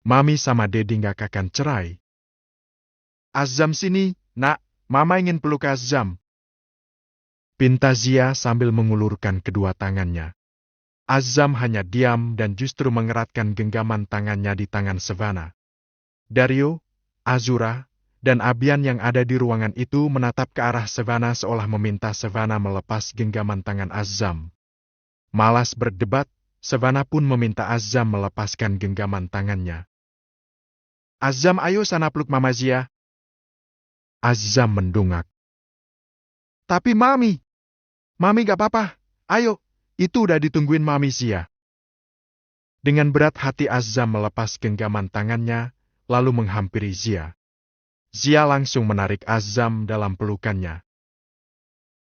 Mami sama Dedi nggak akan cerai. Azam sini, nak, Mama ingin peluk Azam. Pinta Zia sambil mengulurkan kedua tangannya. Azam hanya diam dan justru mengeratkan genggaman tangannya di tangan Savannah. Dario, Azura, dan Abian yang ada di ruangan itu menatap ke arah Savannah seolah meminta Savannah melepas genggaman tangan Azam. Malas berdebat, Savannah pun meminta Azam melepaskan genggaman tangannya. Azam, ayo sana peluk Mama Zia. Azam mendongak. Tapi Mami gak apa-apa, ayo, itu udah ditungguin Mami Zia. Dengan berat hati Azam melepas genggaman tangannya, lalu menghampiri Zia. Zia langsung menarik Azam dalam pelukannya.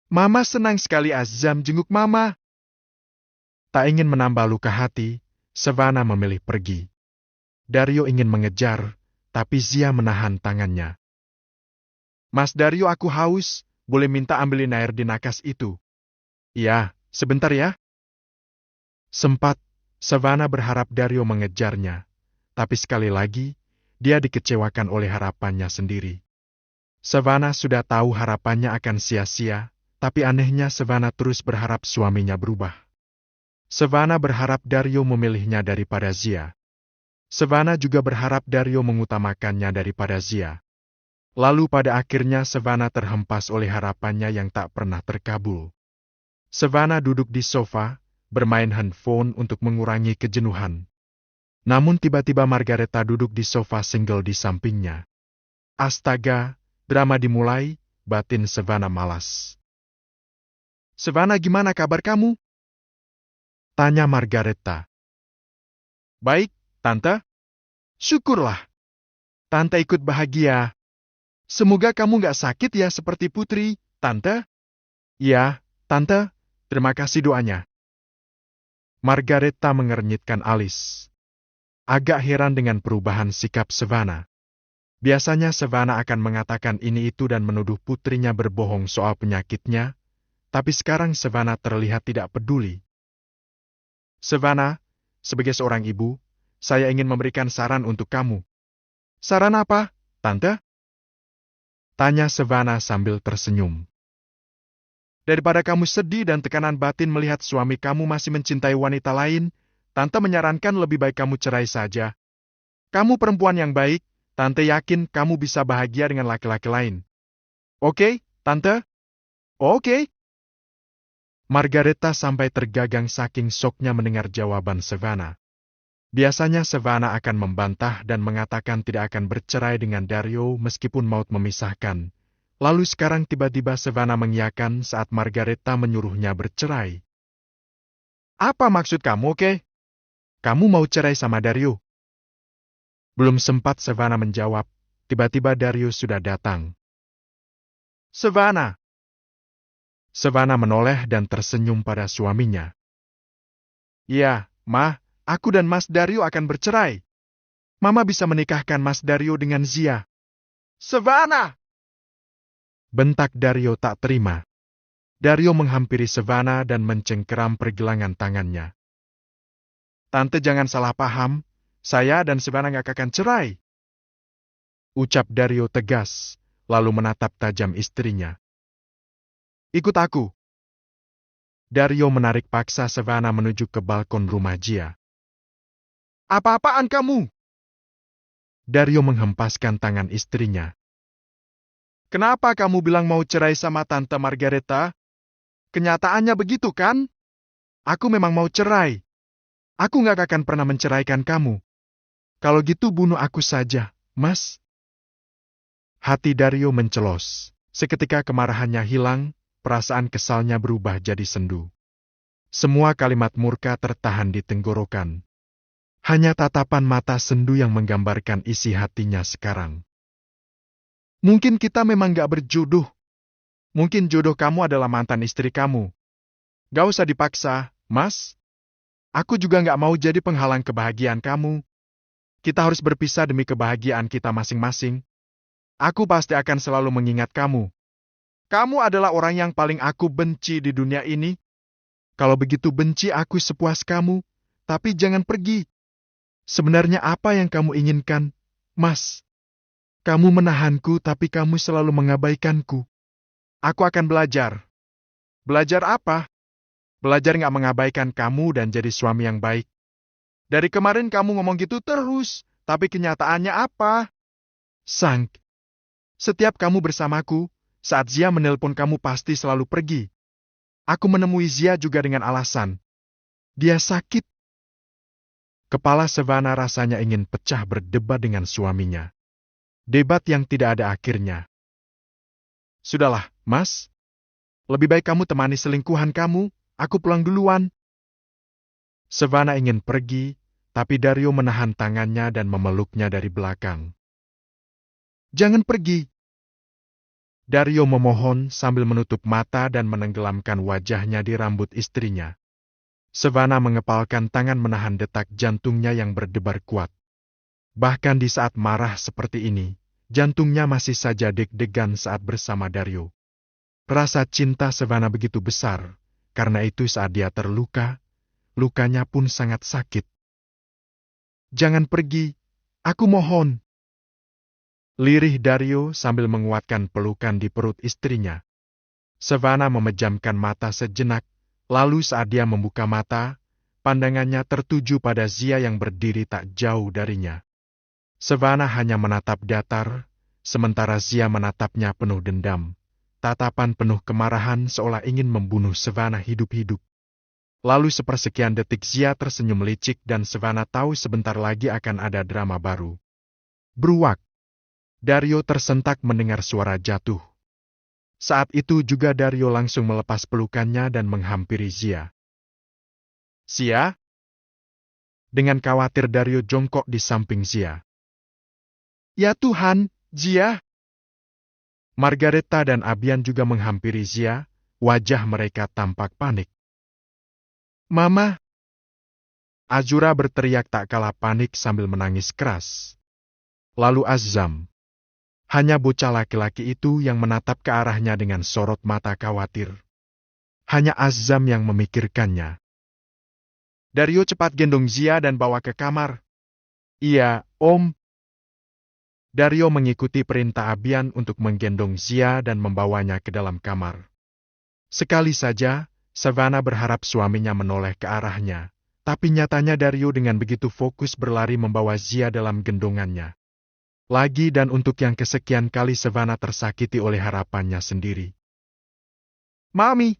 Mama senang sekali Azam jenguk Mama. Tak ingin menambah luka hati, Savannah memilih pergi. Dario ingin mengejar, tapi Zia menahan tangannya. Mas Dario, aku haus, boleh minta ambilin air di nakas itu? Iya, sebentar ya. Sempat, Savannah berharap Dario mengejarnya, tapi sekali lagi, dia dikecewakan oleh harapannya sendiri. Savannah sudah tahu harapannya akan sia-sia, tapi anehnya Savannah terus berharap suaminya berubah. Savannah berharap Dario memilihnya daripada Zia. Savannah juga berharap Dario mengutamakannya daripada Zia. Lalu pada akhirnya Savannah terhempas oleh harapannya yang tak pernah terkabul. Savannah duduk di sofa, bermain handphone untuk mengurangi kejenuhan. Namun tiba-tiba Margareta duduk di sofa single di sampingnya. Astaga, drama dimulai, batin Savannah malas. Savannah, gimana kabar kamu? Tanya Margareta. Baik, Tante. Syukurlah. Tante ikut bahagia. Semoga kamu gak sakit ya seperti Putri, Tante. Ya, Tante. Terima kasih doanya. Margareta mengernyitkan alis. Agak heran dengan perubahan sikap Savannah. Biasanya Savannah akan mengatakan ini itu dan menuduh putrinya berbohong soal penyakitnya, tapi sekarang Savannah terlihat tidak peduli. Savannah, sebagai seorang ibu, saya ingin memberikan saran untuk kamu. Saran apa, Tante? Tanya Savannah sambil tersenyum. Daripada kamu sedih dan tekanan batin melihat suami kamu masih mencintai wanita lain, Tante menyarankan lebih baik kamu cerai saja. Kamu perempuan yang baik, Tante yakin kamu bisa bahagia dengan laki-laki lain. Oke, Tante? Oke. Margareta sampai tergagang saking syoknya mendengar jawaban Savannah. Biasanya Savannah akan membantah dan mengatakan tidak akan bercerai dengan Dario meskipun maut memisahkan. Lalu sekarang tiba-tiba Savannah mengiyakan saat Margareta menyuruhnya bercerai. Apa maksud kamu, oke? Kamu mau cerai sama Dario? Belum sempat Savannah menjawab, tiba-tiba Dario sudah datang. Savannah! Savannah menoleh dan tersenyum pada suaminya. Ya, Ma, aku dan Mas Dario akan bercerai. Mama bisa menikahkan Mas Dario dengan Zia. Savannah! Bentak Dario tak terima. Dario menghampiri Savannah dan mencengkeram pergelangan tangannya. Tante jangan salah paham, saya dan Savannah gak akan cerai. Ucap Dario tegas, lalu menatap tajam istrinya. Ikut aku. Dario menarik paksa Savannah menuju ke balkon rumah Zia. Apa-apaan kamu? Dario menghempaskan tangan istrinya. Kenapa kamu bilang mau cerai sama Tante Margareta? Kenyataannya begitu kan? Aku memang mau cerai. Aku gak akan pernah menceraikan kamu. Kalau gitu bunuh aku saja, Mas. Hati Dario mencelos. Seketika kemarahannya hilang, perasaan kesalnya berubah jadi sendu. Semua kalimat murka tertahan di tenggorokan. Hanya tatapan mata sendu yang menggambarkan isi hatinya sekarang. Mungkin kita memang gak berjodoh. Mungkin jodoh kamu adalah mantan istri kamu. Gak usah dipaksa, Mas. Aku juga gak mau jadi penghalang kebahagiaan kamu. Kita harus berpisah demi kebahagiaan kita masing-masing. Aku pasti akan selalu mengingat kamu. Kamu adalah orang yang paling aku benci di dunia ini. Kalau begitu benci aku sepuas kamu, tapi jangan pergi. Sebenarnya apa yang kamu inginkan, Mas? Kamu menahanku tapi kamu selalu mengabaikanku. Aku akan belajar. Belajar apa? Belajar nggak mengabaikan kamu dan jadi suami yang baik. Dari kemarin kamu ngomong gitu terus, tapi kenyataannya apa? Sang, setiap kamu bersamaku, saat Zia menelpon kamu pasti selalu pergi. Aku menemui Zia juga dengan alasan. Dia sakit. Kepala Savannah rasanya ingin pecah berdebat dengan suaminya. Debat yang tidak ada akhirnya. Sudahlah, Mas. Lebih baik kamu temani selingkuhan kamu, aku pulang duluan. Savannah ingin pergi, tapi Dario menahan tangannya dan memeluknya dari belakang. Jangan pergi. Dario memohon sambil menutup mata dan menenggelamkan wajahnya di rambut istrinya. Savannah mengepalkan tangan menahan detak jantungnya yang berdebar kuat. Bahkan di saat marah seperti ini, jantungnya masih saja deg-degan saat bersama Dario. Rasa cinta Savannah begitu besar, karena itu saat dia terluka, lukanya pun sangat sakit. Jangan pergi, aku mohon. Lirih Dario sambil menguatkan pelukan di perut istrinya. Savannah memejamkan mata sejenak, lalu saat dia membuka mata, pandangannya tertuju pada Zia yang berdiri tak jauh darinya. Savannah hanya menatap datar, sementara Zia menatapnya penuh dendam. Tatapan penuh kemarahan seolah ingin membunuh Savannah hidup-hidup. Lalu sepersekian detik Zia tersenyum licik dan Savannah tahu sebentar lagi akan ada drama baru. Beruak. Dario tersentak mendengar suara jatuh. Saat itu juga Dario langsung melepas pelukannya dan menghampiri Zia. Zia? Dengan khawatir Dario jongkok di samping Zia. Ya Tuhan, Zia! Margareta dan Abian juga menghampiri Zia, wajah mereka tampak panik. Mama! Azura berteriak tak kalah panik sambil menangis keras. Lalu Azam. Hanya bocah laki-laki itu yang menatap ke arahnya dengan sorot mata khawatir. Hanya Azam yang memikirkannya. Dario cepat gendong Zia dan bawa ke kamar. Iya, Om. Dario mengikuti perintah Abian untuk menggendong Zia dan membawanya ke dalam kamar. Sekali saja, Savannah berharap suaminya menoleh ke arahnya, tapi nyatanya Dario dengan begitu fokus berlari membawa Zia dalam gendongannya. Lagi dan untuk yang kesekian kali Savannah tersakiti oleh harapannya sendiri. Mami!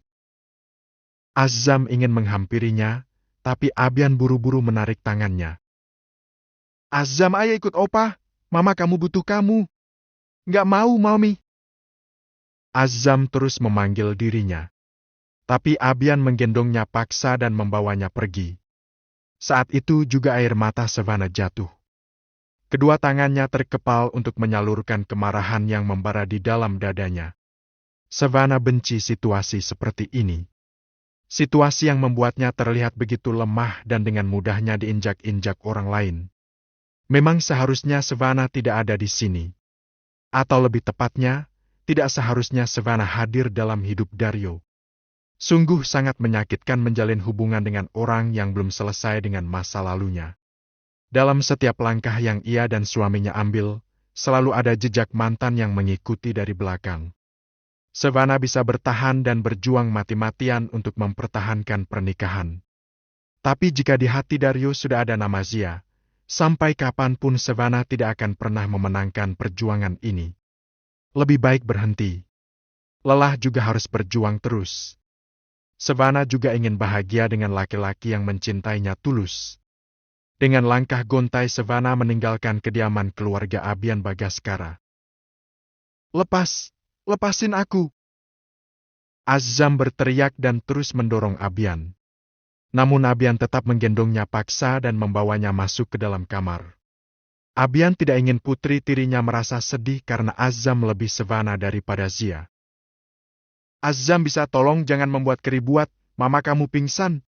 Azam ingin menghampirinya, tapi Abian buru-buru menarik tangannya. Azam, ayo ikut Opa, Mama kamu butuh kamu. Nggak mau, Mami. Azam terus memanggil dirinya. Tapi Abian menggendongnya paksa dan membawanya pergi. Saat itu juga air mata Savannah jatuh. Kedua tangannya terkepal untuk menyalurkan kemarahan yang membara di dalam dadanya. Savannah benci situasi seperti ini. Situasi yang membuatnya terlihat begitu lemah dan dengan mudahnya diinjak-injak orang lain. Memang seharusnya Savannah tidak ada di sini. Atau lebih tepatnya, tidak seharusnya Savannah hadir dalam hidup Dario. Sungguh sangat menyakitkan menjalin hubungan dengan orang yang belum selesai dengan masa lalunya. Dalam setiap langkah yang ia dan suaminya ambil, selalu ada jejak mantan yang mengikuti dari belakang. Savannah bisa bertahan dan berjuang mati-matian untuk mempertahankan pernikahan. Tapi jika di hati Dario sudah ada nama Zia, sampai kapanpun Savannah tidak akan pernah memenangkan perjuangan ini. Lebih baik berhenti. Lelah juga harus berjuang terus. Savannah juga ingin bahagia dengan laki-laki yang mencintainya tulus. Dengan langkah gontai Savannah meninggalkan kediaman keluarga Abian Bagaskara. Lepasin aku! Azam berteriak dan terus mendorong Abian. Namun Abian tetap menggendongnya paksa dan membawanya masuk ke dalam kamar. Abian tidak ingin putri tirinya merasa sedih karena Azam lebih Savannah daripada Zia. Azam, bisa tolong jangan membuat keribuat, mama kamu pingsan.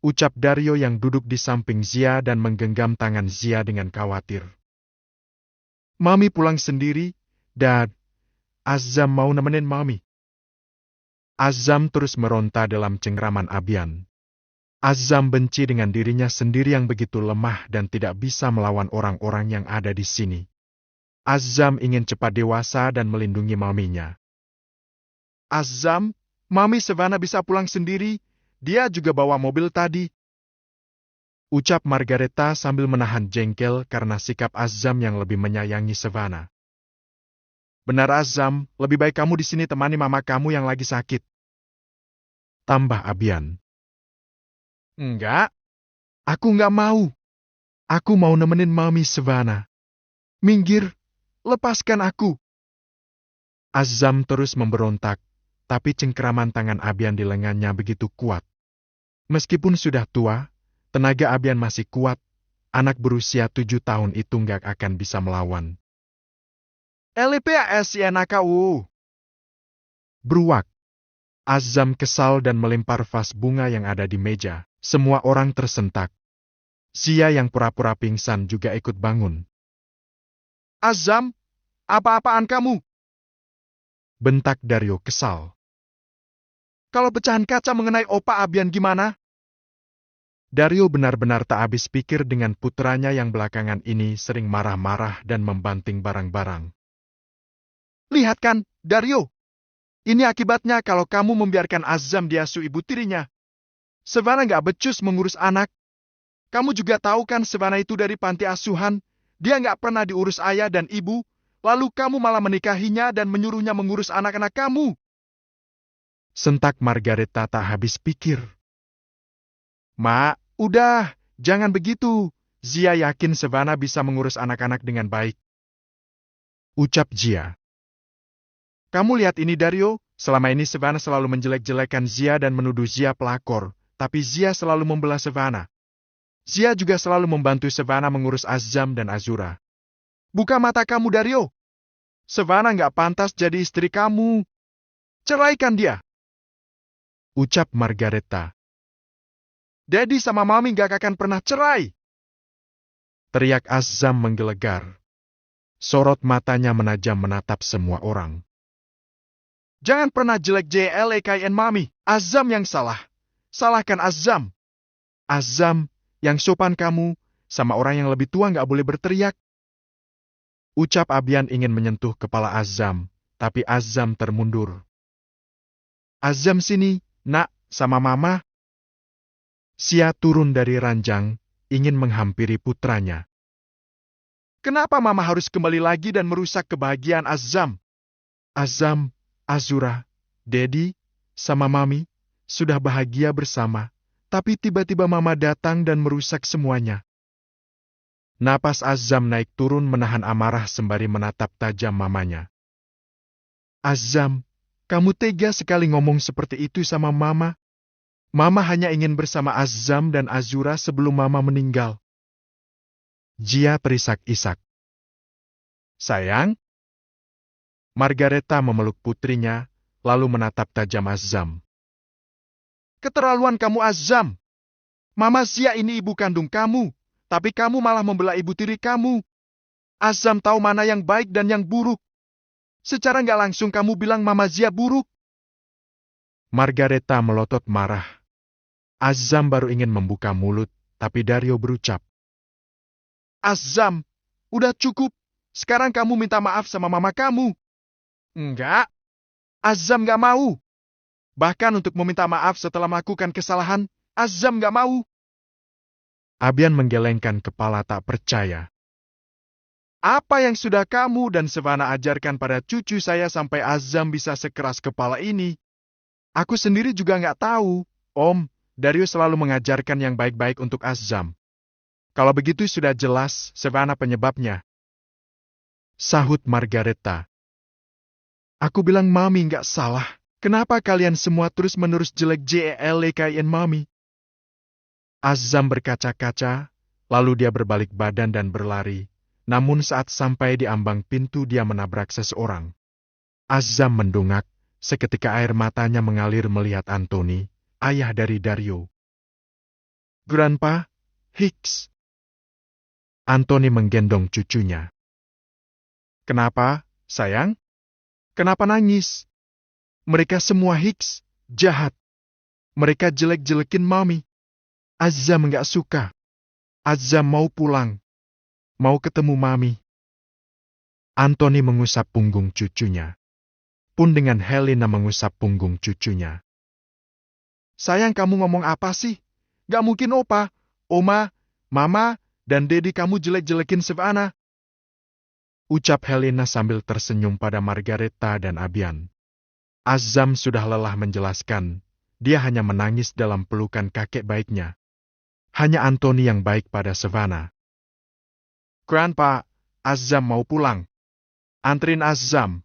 Ucap Dario yang duduk di samping Zia dan menggenggam tangan Zia dengan khawatir. Mami pulang sendiri, Dad. Azam mau nemenin Mami. Azam terus meronta dalam cengkraman Abian. Azam benci dengan dirinya sendiri yang begitu lemah dan tidak bisa melawan orang-orang yang ada di sini. Azam ingin cepat dewasa dan melindungi maminya. Azam, Mami Savannah bisa pulang sendiri. Dia juga bawa mobil tadi. Ucap Margareta sambil menahan jengkel karena sikap Azam yang lebih menyayangi Savannah. Benar Azam, lebih baik kamu di sini temani mama kamu yang lagi sakit. Tambah Abian. Enggak, aku enggak mau. Aku mau nemenin Mami Savannah. Minggir, lepaskan aku. Azam terus memberontak, tapi cengkeraman tangan Abian di lengannya begitu kuat. Meskipun sudah tua, tenaga Abian masih kuat. Anak berusia 7 tahun itu enggak akan bisa melawan. LPASINAKU. Beruak. Azam kesal dan melempar vas bunga yang ada di meja. Semua orang tersentak. Zia yang pura-pura pingsan juga ikut bangun. Azam, apa-apaan kamu? Bentak Dario kesal. Kalau pecahan kaca mengenai Opa Abian gimana? Dario benar-benar tak habis pikir dengan putranya yang belakangan ini sering marah-marah dan membanting barang-barang. Lihat kan, Dario. Ini akibatnya kalau kamu membiarkan Azam diasuh ibu tirinya. Savannah nggak becus mengurus anak. Kamu juga tahu kan Savannah itu dari panti asuhan. Dia nggak pernah diurus ayah dan ibu. Lalu kamu malah menikahinya dan menyuruhnya mengurus anak-anak kamu. Sentak Margareta tak habis pikir. Mak, udah, jangan begitu. Zia yakin Savannah bisa mengurus anak-anak dengan baik. Ucap Zia. Kamu lihat ini Dario, selama ini Savannah selalu menjelek-jelekan Zia dan menuduh Zia pelakor, tapi Zia selalu membela Savannah. Zia juga selalu membantu Savannah mengurus Azam dan Azura. Buka mata kamu Dario. Savannah nggak pantas jadi istri kamu. Ceraikan dia. Ucap Margareta. Daddy sama Mami nggak akan pernah cerai. Teriak Azam menggelegar. Sorot matanya menajam menatap semua orang. Jangan pernah jelek JLEKN Mami. Azam yang salah. Salahkan Azam. Azam, yang sopan kamu, sama orang yang lebih tua nggak boleh berteriak. Ucap Abian ingin menyentuh kepala Azam, tapi Azam termundur. Azam sini, nak, sama mama. Sia turun dari ranjang, ingin menghampiri putranya. Kenapa mama harus kembali lagi dan merusak kebahagiaan Azam? Azam, Azura, Daddy, sama Mami, sudah bahagia bersama, tapi tiba-tiba mama datang dan merusak semuanya. Napas Azam naik turun menahan amarah sembari menatap tajam mamanya. Azam, kamu tega sekali ngomong seperti itu sama mama. Mama hanya ingin bersama Azam dan Azura sebelum mama meninggal. Zia terisak-isak. Sayang? Margareta memeluk putrinya, lalu menatap tajam Azam. Keterlaluan kamu Azam. Mama Zia ini ibu kandung kamu. Tapi kamu malah membela ibu tiri kamu. Azam tahu mana yang baik dan yang buruk. Secara nggak langsung kamu bilang Mama Zia buruk. Margareta melotot marah. Azam baru ingin membuka mulut, tapi Dario berucap. Azam, udah cukup. Sekarang kamu minta maaf sama mama kamu. Enggak. Azam nggak mau. Bahkan untuk meminta maaf setelah melakukan kesalahan, Azam nggak mau. Abian menggelengkan kepala tak percaya. Apa yang sudah kamu dan Savannah ajarkan pada cucu saya sampai Azam bisa sekeras kepala ini? Aku sendiri juga nggak tahu, Om. Dario selalu mengajarkan yang baik-baik untuk Azam. Kalau begitu sudah jelas Savannah penyebabnya. Sahut Margareta. Aku bilang Mami nggak salah. Kenapa kalian semua terus-menerus jelek JLEKN Mami? Azam berkaca-kaca, lalu dia berbalik badan dan berlari. Namun saat sampai di ambang pintu dia menabrak seseorang. Azam mendongak, seketika air matanya mengalir melihat Anthony, ayah dari Dario. Grandpa, Hicks. Anthony menggendong cucunya. Kenapa, sayang? Kenapa nangis? Mereka semua Hicks, jahat. Mereka jelek-jelekin Mami. Azam nggak suka. Azam mau pulang. Mau ketemu Mami. Anthony mengusap punggung cucunya. Pun dengan Helena mengusap punggung cucunya. Sayang, kamu ngomong apa sih? Gak mungkin Opa, Oma, Mama, dan Dedi kamu jelek-jelekin Savannah. Ucap Helena sambil tersenyum pada Margareta dan Abian. Azam sudah lelah menjelaskan. Dia hanya menangis dalam pelukan kakek baiknya. Hanya Anthony yang baik pada Savannah. Grandpa, Azam mau pulang. Antrin Azam.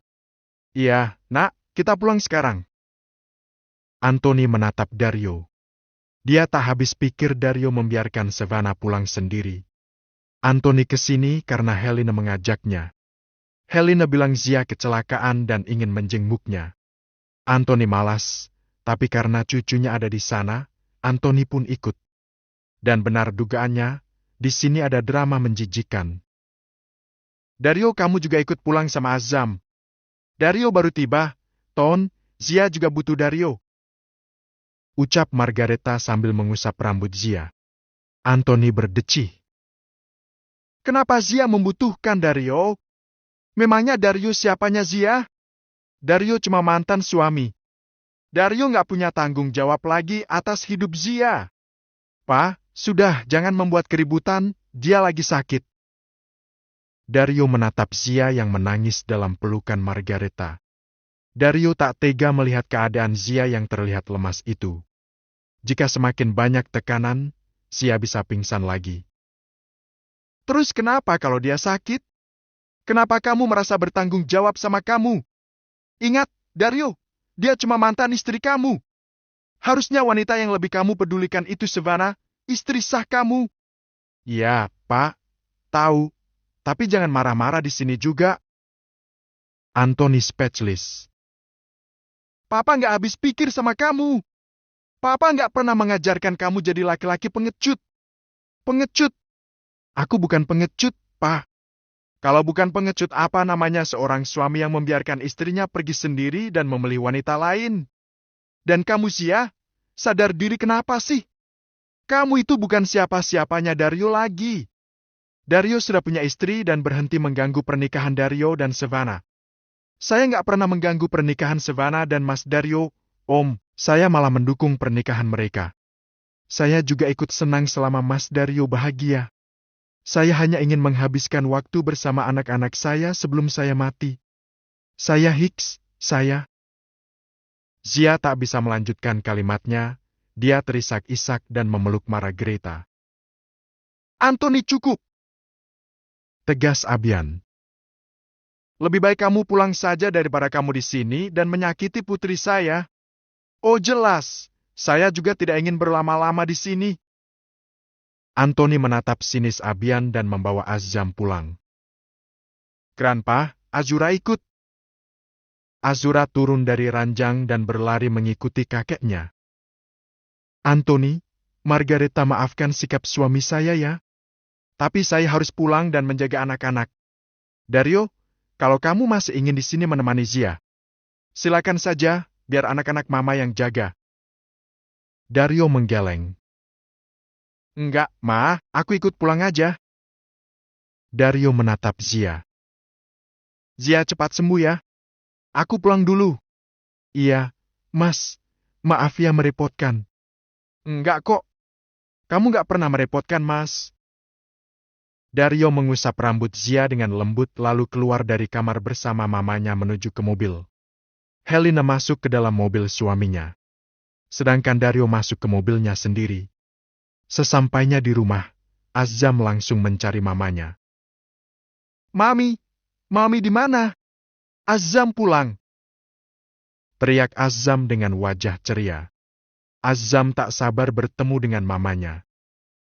Iya, nak, kita pulang sekarang. Anthony menatap Dario. Dia tak habis pikir Dario membiarkan Savannah pulang sendiri. Anthony kesini karena Helena mengajaknya. Helena bilang Zia kecelakaan dan ingin menjenguknya. Anthony malas, tapi karena cucunya ada di sana, Anthony pun ikut. Dan benar dugaannya, di sini ada drama menjijikan. Dario, kamu juga ikut pulang sama Azam. Dario baru tiba. Ton, Zia juga butuh Dario. Ucap Margareta sambil mengusap rambut Zia. Anthony berdecih. Kenapa Zia membutuhkan Dario? Memangnya Dario siapanya Zia? Dario cuma mantan suami. Dario nggak punya tanggung jawab lagi atas hidup Zia. Pa, sudah, jangan membuat keributan, dia lagi sakit. Dario menatap Zia yang menangis dalam pelukan Margareta. Dario tak tega melihat keadaan Zia yang terlihat lemas itu. Jika semakin banyak tekanan, Zia bisa pingsan lagi. Terus kenapa kalau dia sakit? Kenapa kamu merasa bertanggung jawab sama kamu? Ingat, Dario, dia cuma mantan istri kamu. Harusnya wanita yang lebih kamu pedulikan itu Savannah, istri sah kamu. Iya, Pak, tahu. Tapi jangan marah-marah di sini juga. Anthony speechless. Papa nggak habis pikir sama kamu. Papa nggak pernah mengajarkan kamu jadi laki-laki pengecut. Pengecut. Aku bukan pengecut, Pa. Kalau bukan pengecut, apa namanya seorang suami yang membiarkan istrinya pergi sendiri dan memilih wanita lain? Dan kamu Zia, sadar diri kenapa sih? Kamu itu bukan siapa-siapanya Dario lagi. Dario sudah punya istri dan berhenti mengganggu pernikahan Dario dan Savannah. Saya nggak pernah mengganggu pernikahan Savannah dan Mas Dario, Om. Saya malah mendukung pernikahan mereka. Saya juga ikut senang selama Mas Dario bahagia. Saya hanya ingin menghabiskan waktu bersama anak-anak saya sebelum saya mati. Saya Hicks, saya. Zia tak bisa melanjutkan kalimatnya. Dia terisak-isak dan memeluk Margareta. Anthony, cukup! Tegas Abian. Lebih baik kamu pulang saja daripada kamu di sini dan menyakiti putri saya. Oh jelas, saya juga tidak ingin berlama-lama di sini. Anthony menatap sinis Abian dan membawa Azam pulang. Grandpa, Azura ikut. Azura turun dari ranjang dan berlari mengikuti kakeknya. Anthony, Margareta maafkan sikap suami saya ya. Tapi saya harus pulang dan menjaga anak-anak. Dario, kalau kamu masih ingin di sini menemani Zia, silakan saja, biar anak-anak mama yang jaga. Dario menggeleng. Enggak, Ma, aku ikut pulang aja. Dario menatap Zia. Zia cepat sembuh ya. Aku pulang dulu. Iya, Mas, maaf ya merepotkan. Enggak kok. Kamu nggak pernah merepotkan, Mas. Dario mengusap rambut Zia dengan lembut lalu keluar dari kamar bersama mamanya menuju ke mobil. Helena masuk ke dalam mobil suaminya. Sedangkan Dario masuk ke mobilnya sendiri. Sesampainya di rumah, Azam langsung mencari mamanya. Mami, Mami di mana? Azam pulang. Teriak Azam dengan wajah ceria. Azam tak sabar bertemu dengan mamanya.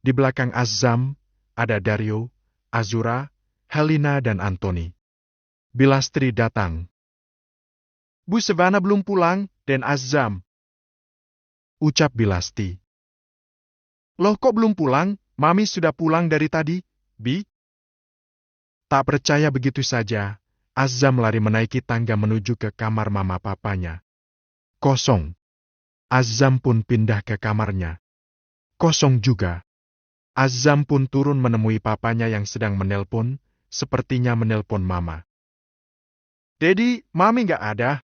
Di belakang Azam, ada Dario, Azura, Helena dan Anthony. Bilastri datang. Bu Savannah belum pulang, dan Azam. Ucap Bilasti. Loh kok belum pulang? Mami sudah pulang dari tadi, Bi? Tak percaya begitu saja, Azam lari menaiki tangga menuju ke kamar mama papanya. Kosong. Azam pun pindah ke kamarnya. Kosong juga. Azam pun turun menemui papanya yang sedang menelpon, sepertinya menelpon Mama. Dedi, Mami nggak ada.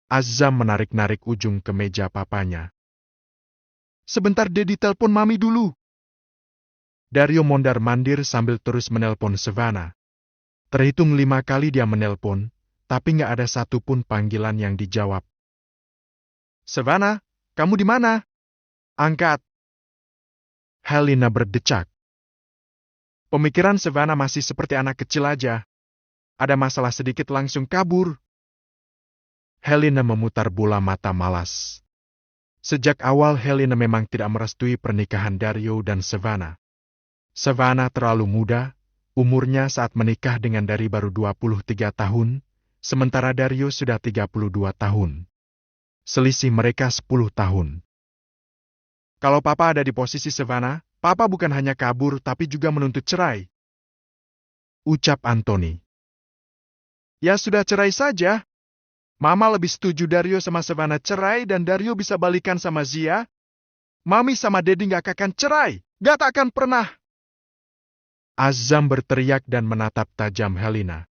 Azam menarik-narik ujung ke meja papanya. Sebentar Dedi telepon Mami dulu. Dario mondar-mandir sambil terus menelpon Savannah. Terhitung 5 kali dia menelpon, tapi nggak ada satupun panggilan yang dijawab. Savannah, kamu di mana? Angkat. Helena berdecak. Pemikiran Savannah masih seperti anak kecil aja. Ada masalah sedikit langsung kabur. Helena memutar bola mata malas. Sejak awal Helena memang tidak merestui pernikahan Dario dan Savannah. Savannah terlalu muda, umurnya saat menikah dengan Dari baru 23 tahun, sementara Dario sudah 32 tahun. Selisih mereka 10 tahun. Kalau Papa ada di posisi Savannah, Papa bukan hanya kabur tapi juga menuntut cerai. Ucap Anthony. Ya sudah cerai saja. Mama lebih setuju Dario sama Savannah cerai dan Dario bisa balikan sama Zia. Mami sama Dedi gak akan cerai. Gak akan pernah. Azam berteriak dan menatap tajam Helena.